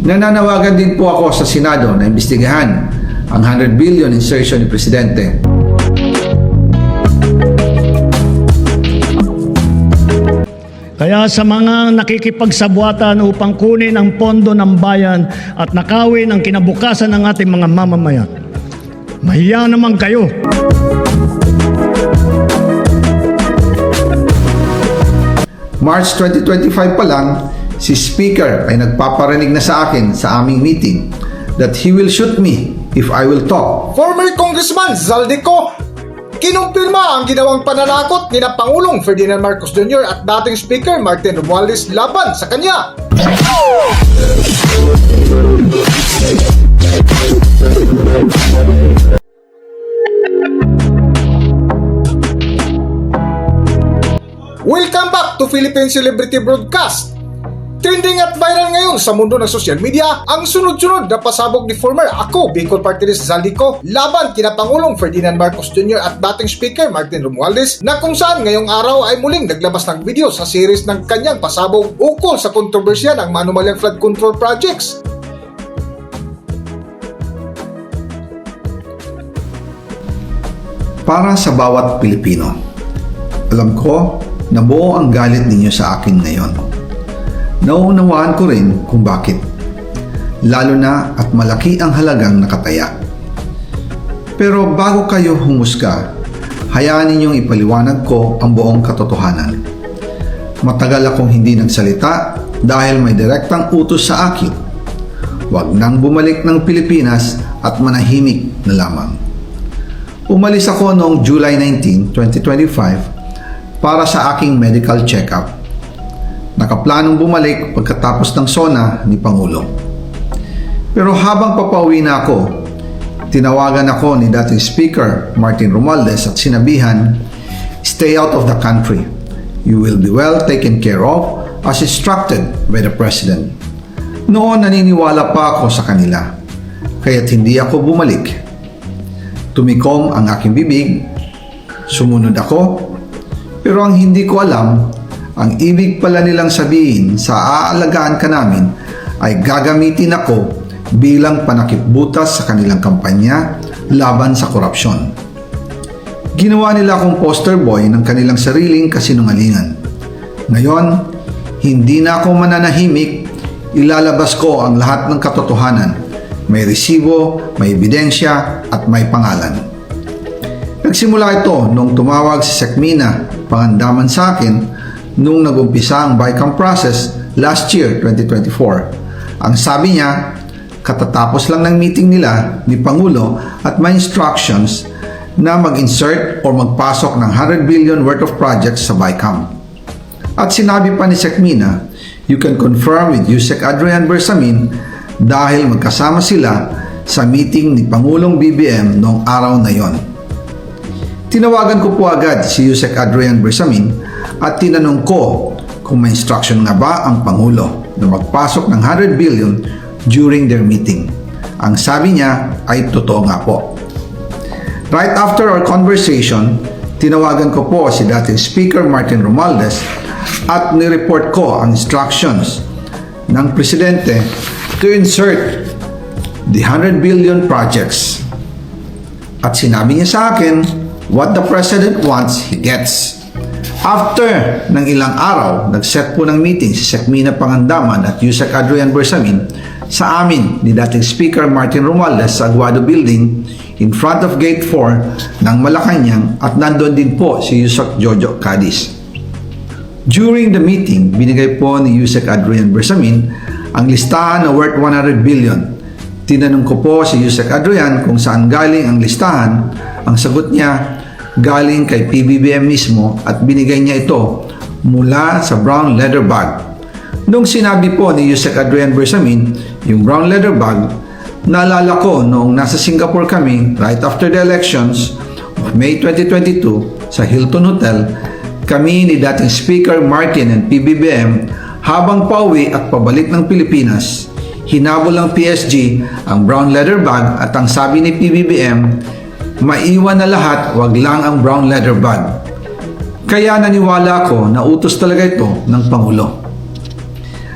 Nananawagan din po ako sa Senado na imbestigahan ang 100 billion insertion ni Presidente. Kaya sa mga nakikipagsabwatan upang kunin ang pondo ng bayan at nakawin ang kinabukasan ng ating mga mamamayan, mahiya naman kayo. March 2025 pa lang, si Speaker ay nagpaparinig na sa akin sa aming meeting that he will shoot me if I will talk. Former Congressman Zaldico, kinumpirma ang ginawang pananakot ni na Pangulong Ferdinand Marcos Jr. at dating Speaker Martin Romualdez laban sa kanya. Welcome back to Philippine Celebrity Broadcast. Trending at viral ngayon sa mundo ng social media ang sunod-sunod na pasabog ni former Ako Bicol Party List Zaldico laban kina Pangulong Ferdinand Marcos Jr. at dating Speaker Martin Romualdez, na kung saan ngayong araw ay muling naglabas ng video sa series ng kanyang pasabog ukol sa kontrobersya ng manumalyang flood control projects. Para sa bawat Pilipino, alam ko na buo ang galit ninyo sa akin ngayon. Nauunawaan ko rin kung bakit, lalo na at malaki ang halagang nakataya. Pero bago kayo humusga, hayaan ninyong ipaliwanag ko ang buong katotohanan. Matagal akong hindi nagsalita dahil may direktang utos sa akin. Huwag nang bumalik ng Pilipinas at manahimik na lamang. Umalis ako noong July 19, 2025 para sa aking medical check-up. Nakaplanong bumalik pagkatapos ng SONA ni Pangulo. Pero habang papauwi na ako, tinawagan ako ni dating Speaker Martin Romualdez at sinabihan, "Stay out of the country. You will be well taken care of as instructed by the President." Noon naniniwala pa ako sa kanila, kaya't hindi ako bumalik. Tumikom ang aking bibig, sumunod ako, pero ang hindi ko alam, ang ibig pala nilang sabihin sa aalagaan ka namin ay gagamitin ako bilang panakipbutas sa kanilang kampanya laban sa korupsyon. Ginawa nila akong poster boy ng kanilang sariling kasinungalingan. Ngayon, hindi na ako mananahimik, ilalabas ko ang lahat ng katotohanan. May resibo, may ebidensya at may pangalan. Nagsimula ito nung tumawag si Sekmina Pangandaman sa akin nung nag-umpisa ang BICAM process last year, 2024. Ang sabi niya, katatapos lang ng meeting nila ni Pangulo at may instructions na mag-insert o magpasok ng 100 billion worth of projects sa BICAM. At sinabi pa ni Sekmina, you can confirm with Yusek Adrian Bersamin dahil magkasama sila sa meeting ni Pangulong BBM noong araw na yon. Tinawagan ko po agad si Yusek Adrian Bersamin at tinanong ko kung may instruction nga ba ang Pangulo na magpasok ng 100 billion during their meeting. Ang sabi niya ay totoo nga po. Right after our conversation, tinawagan ko po si dating Speaker Martin Romualdez at nireport ko ang instructions ng Presidente to insert the 100 billion projects. At sinabi niya sa akin, what the President wants, he gets. After ng ilang araw, nag-set po ng meeting si Sekmina Pangandaman at Yusek Adrian Bersamin sa amin ni dating Speaker Martin Romualdez sa Aguado Building in front of Gate 4 ng Malacanang at nandun din po si Yusek Jojo Cadiz. During the meeting, binigay po ni Yusek Adrian Bersamin ang listahan na worth 100 billion. Tinanong ko po si Yusek Adrian kung saan galing ang listahan. Ang sagot niya, galing kay PBBM mismo at binigay niya ito mula sa brown leather bag. Nung sinabi po ni Yusek Adrian Bersamin yung brown leather bag, naalala ko noong nasa Singapore kami right after the elections of May 2022 sa Hilton Hotel, kami ni dating Speaker Martin and PBBM habang pauwi at pabalik ng Pilipinas, hinabol ng PSG ang brown leather bag at ang sabi ni PBBM, maiwan na lahat, wag lang ang brown leather bag. Kaya naniwala ako na utos talaga ito ng Pangulo.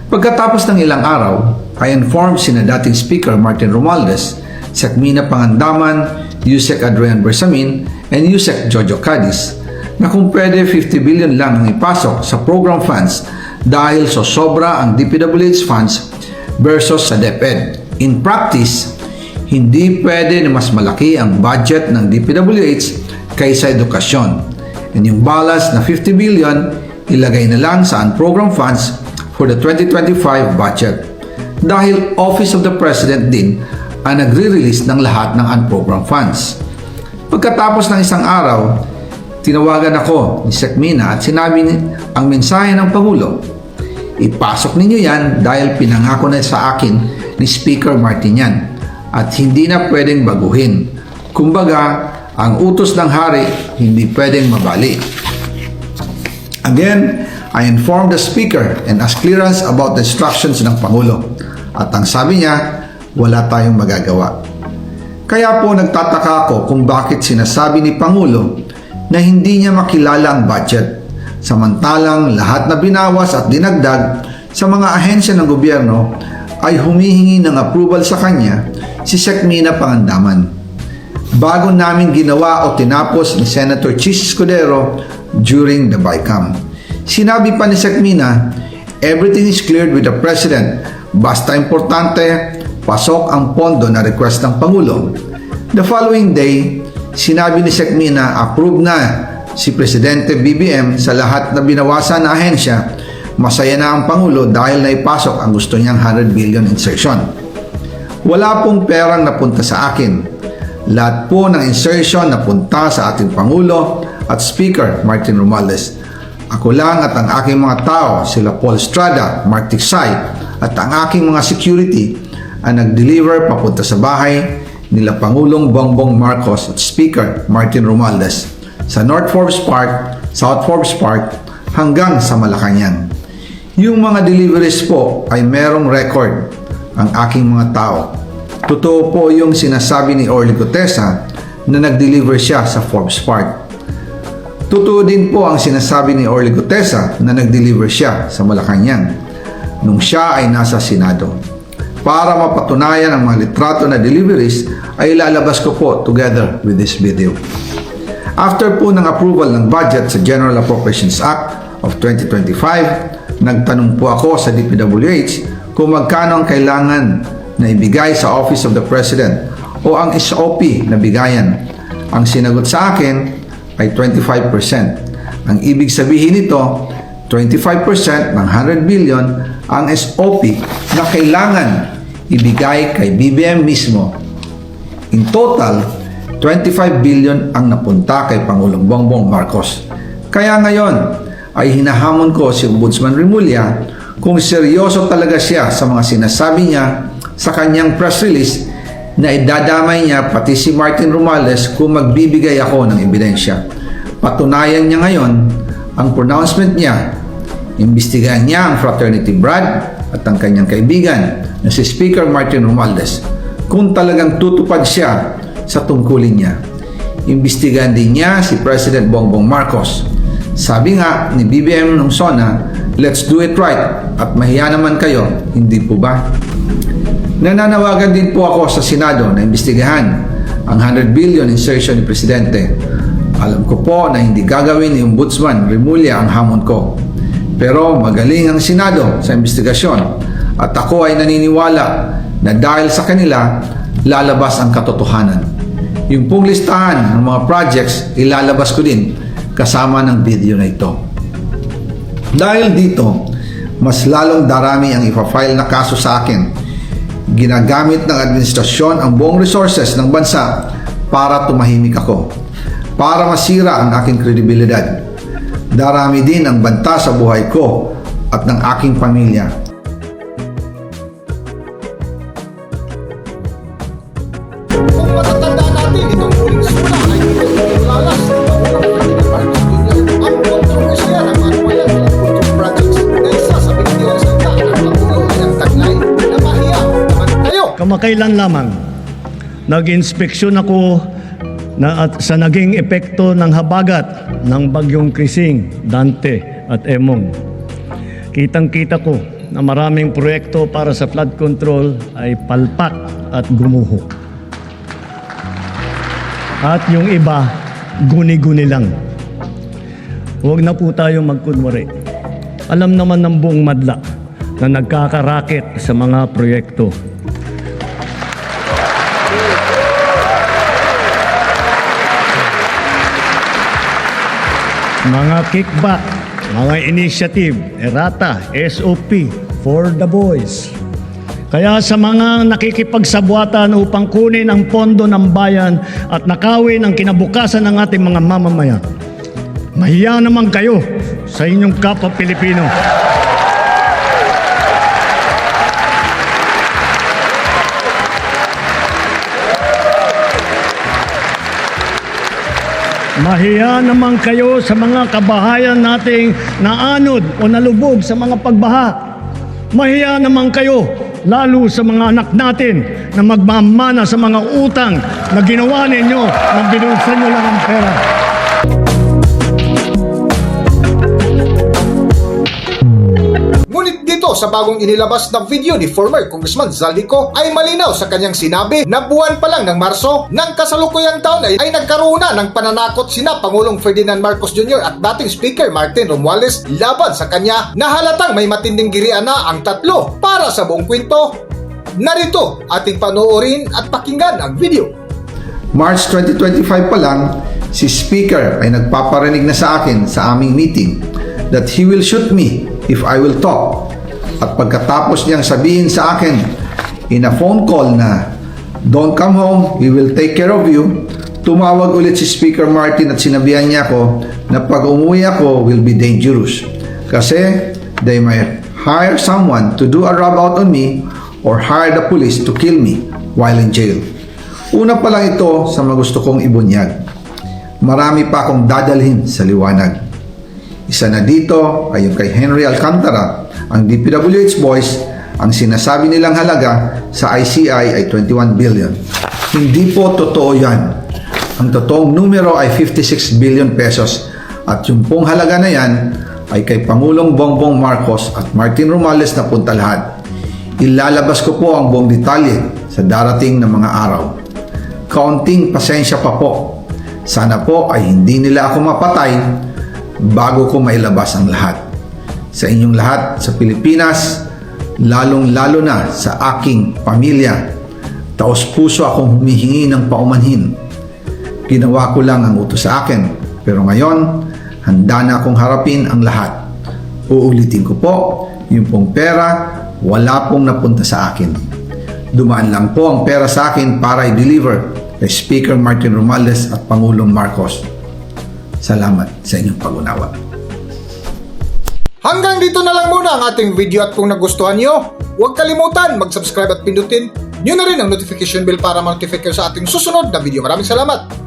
Pagkatapos ng ilang araw, I informed sina dating Speaker Martin Romualdez, Sekmina Pangandaman, Yusek Adrian Bersamin, and Yusek Jojo Cadiz na kung pwede 50 billion lang ang ipasok sa program funds dahil sobra ang DPWH funds versus sa DepEd. In practice, hindi pwede na mas malaki ang budget ng DPWH kaysa edukasyon. And yung balance na 50 billion, ilagay na lang sa program funds for the 2025 budget. Dahil Office of the President din ang nagre-release ng lahat ng unprogrammed funds. Pagkatapos ng isang araw, tinawagan ako ni Sekmina at sinabi ang mensahe ng Pangulo. Ipasok ninyo yan dahil pinangako na sa akin ni Speaker Martin yan at hindi na pwedeng baguhin. Kumbaga, ang utos ng hari hindi pwedeng mabali. Again, I informed the Speaker and asked clearance about the instructions ng Pangulo. At ang sabi niya, wala tayong magagawa. Kaya po nagtataka ako kung bakit sinasabi ni Pangulo na hindi niya makilala ang budget. Samantalang lahat na binawas at dinagdag sa mga ahensya ng gobyerno ay humihingi ng approval sa kanya si Sekmina Pangandaman. Bago namin ginawa o tinapos ni Senator Chis Escudero during the BICAM. Sinabi pa ni Sekmina, everything is cleared with the President. Basta importante, pasok ang pondo na request ng Pangulo. The following day, sinabi ni Sekmina, approve na si Presidente BBM sa lahat na binawasan na ahensya. Masaya na ang Pangulo dahil naipasok ang gusto niyang 100 billion insertion. Wala pong perang napunta sa akin. Lahat po ng insertion napunta sa ating Pangulo at Speaker Martin Romualdez. Ako lang at ang aking mga tao, sila Paul Estrada, Mark Tiksay, at ang aking mga security ang nag-deliver papunta sa bahay nila Pangulong Bongbong Marcos at Speaker Martin Romualdez sa North Forbes Park, South Forbes Park hanggang sa Malacanang. Yung mga deliveries po ay merong record ang aking mga tao. Totoo po yung sinasabi ni Orly Gutesa na nag-deliver siya sa Forbes Park. Totoo din po ang sinasabi ni Orly Gutesa na nag-deliver siya sa Malacanang nung siya ay nasa Senado. Para mapatunayan ang mga litrato na deliveries ay ilalabas ko po together with this video. After po ng approval ng budget sa General Appropriations Act of 2025, nagtanong po ako sa DPWH kung magkano ang kailangan na ibigay sa Office of the President o ang SOP na bigayan. Ang sinagot sa akin ay 25%. Ang ibig sabihin nito, 25% ng 100 billion ang SOP na kailangan ibigay kay BBM mismo. In total, 25 billion ang napunta kay Pangulong Bongbong Marcos. Kaya ngayon ay hinahamon ko si Ombudsman Remulla kung seryoso talaga siya sa mga sinasabi niya sa kanyang press release na idadamay niya pati si Martin Romualdez kung magbibigay ako ng ebidensya. Patunayan niya ngayon ang pronouncement niya. Imbestigahan niya ang fraternity Brad at ang kanyang kaibigan na si Speaker Martin Romualdez kung talagang tutupad siya sa tungkulin niya. Imbestigahan din niya si President Bongbong Marcos. Sabi nga ni BBM nung SONA, let's do it right at mahiya naman kayo, hindi po ba? Nananawagan din po ako sa Senado na imbestigahan ang 100 billion insertion ni Presidente. Alam ko po na hindi gagawin ni Ombudsman Remulla ang hamon ko. Pero magaling ang Senado sa investigasyon at ako ay naniniwala na dahil sa kanila, lalabas ang katotohanan. Yung pong listahan ng mga projects, ilalabas ko din kasama ng video na ito. Dahil dito, mas lalong darami ang ipa-file na kaso sa akin. Ginagamit ng administrasyon ang buong resources ng bansa para tumahimik ako, para masira ang aking kredibilidad. Darami din ang banta sa buhay ko at ng aking pamilya. Kung matatanda natin, itong huling suna ay lalas ng Pangulong Ferdinand Marcos Jr. ang kontrobersiya ng mga bayan ng culture projects na isa sa binigyan sa ita ng Pangulo ay ang taglay na mahiya naman tayo. Kamakailan lamang, nag-inspeksyon ako at sa naging epekto ng habagat ng bagyong Krising, Dante at Emong. Kitang-kita ko na maraming proyekto para sa flood control ay palpak at gumuho. At yung iba, guni-guni lang. Huwag na po tayo magkunwari. Alam naman ng buong madla na nagkakaraket sa mga proyekto. Mga kickback, mga initiative, errata, SOP, for the boys. Kaya sa mga nakikipagsabwatan upang kunin ang pondo ng bayan at nakawin ang kinabukasan ng ating mga mamamayan, mahiya naman kayo sa inyong kapwa Pilipino. Mahiya naman kayo sa mga kabahayan nating naanod o nalubog sa mga pagbaha. Mahiya naman kayo lalo sa mga anak natin na magmamana sa mga utang na ginawa ninyo nang binulsan nyo lang ang pera. Ngunit dito sa bagong inilabas na video ni former Congressman Zaldico ay malinaw sa kanyang sinabi na buwan pa lang ng Marso ng kasalukuyang taon ay nagkaroon na ng pananakot sina Pangulong Ferdinand Marcos Jr. at dating Speaker Martin Romualdez laban sa kanya na halatang may matinding girian na ang tatlo. Para sa buong kwento, narito ating panoorin at pakinggan ang video. March 2025 pa lang, si Speaker ay nagpaparinig na sa akin sa aming meeting that he will shoot me if I will talk. At pagkatapos niyang sabihin sa akin in a phone call na don't come home, we will take care of you, tumawag ulit si Speaker Martin at sinabihan niya ako na pag umuwi ako will be dangerous kasi they might hire someone to do a rub out on me or hire the police to kill me while in jail. Una pa lang ito sa magusto kong ibunyag. Marami pa akong dadalhin sa liwanag. Isa na dito ay yung kay Henry Alcantara, ang DPWH boys. Ang sinasabi nilang halaga sa ICI ay 21 billion. Hindi po totoo yan. Ang totoong numero ay 56 billion pesos at yung pong halaga na yan ay kay Pangulong Bongbong Marcos at Martin Romualdez na punta lahat. Ilalabas ko po ang buong detalye sa darating na mga araw. Kaunting pasensya pa po. Sana po ay hindi nila ako mapatay bago ko mailabas ang lahat. Sa inyong lahat sa Pilipinas, lalong-lalo na sa aking pamilya, taos-puso akong humihingi ng paumanhin. Ginawa ko lang ang utos sa akin, pero ngayon, handa na akong harapin ang lahat. Uulitin ko po, yung pong pera, wala pong napunta sa akin. Dumaan lang po ang pera sa akin para i-deliver kay Speaker Martin Romualdez at Pangulong Marcos. Salamat sa inyong pag-unawa. Hanggang dito na lang muna ang ating video at kung nagustuhan nyo, huwag kalimutan mag-subscribe at pindutin nyo na rin ang notification bell para ma-notify kayo sa ating susunod na video. Maraming salamat!